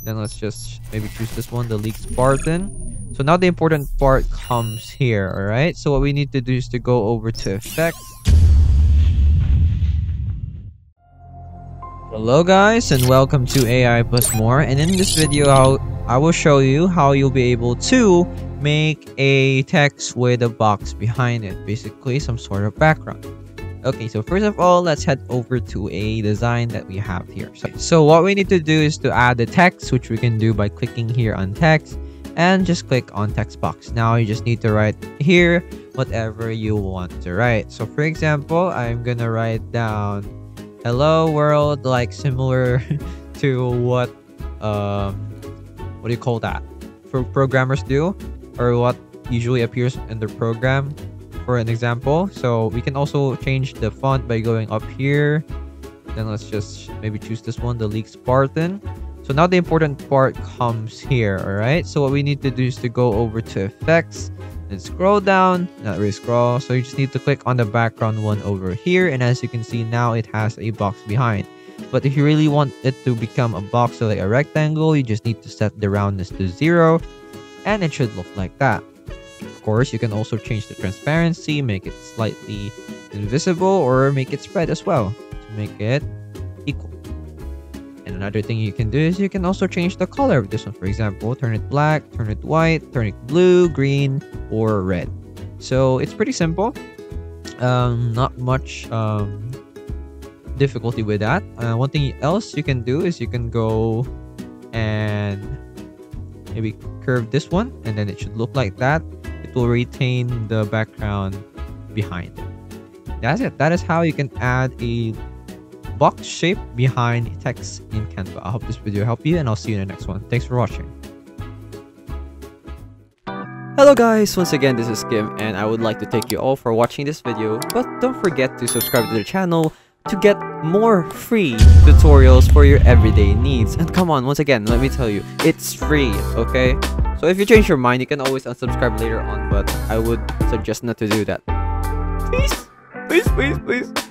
Then let's just maybe choose this one, the leak Spartan. So now the important part comes here, alright? So what we need to do is to go over to effects. Hello guys, and welcome to AI Plus More. And in this video, I will show you how you'll be able to make a text with a box behind it. Basically, some sort of background. Okay, so first of all, let's head over to a design that we have here. So what we need to do is to add the text, which we can do by clicking here on text and just click on text box. Now you just need to write here whatever you want to write. So for example, I'm gonna write down hello world, like similar to what do you call that? For programmers do, or what usually appears in the program. For an example, so we can also change the font by going up here. Then let's just maybe choose this one, the leak Spartan. So now the important part comes here, alright? So what we need to do is to go over to effects and scroll down, not really scroll. So you just need to click on the background one over here, and as you can see now it has a box behind. But if you really want it to become a box, so like a rectangle, you just need to set the roundness to 0 and it should look like that. Of course, you can also change the transparency, make it slightly invisible, or make it spread as well to make it equal. And another thing you can do is you can also change the color of this one. For example, turn it black, turn it white, turn it blue, green, or red. So it's pretty simple. Not much difficulty with that. One thing else you can do is you can go and maybe curve this one, and then it should look like that. It will retain the background behind it. That's it. That is how you can add a box shape behind text in Canva. I hope this video helped you, and I'll see you in the next one. Thanks for watching. Hello guys, once again this is Kim, and I would like to thank you all for watching this video, but don't forget to subscribe to the channel to get more free tutorials for your everyday needs. And come on, once again, let me tell you, it's free, okay? So if you change your mind, you can always unsubscribe later on, but I would suggest not to do that. Please, please, please, please.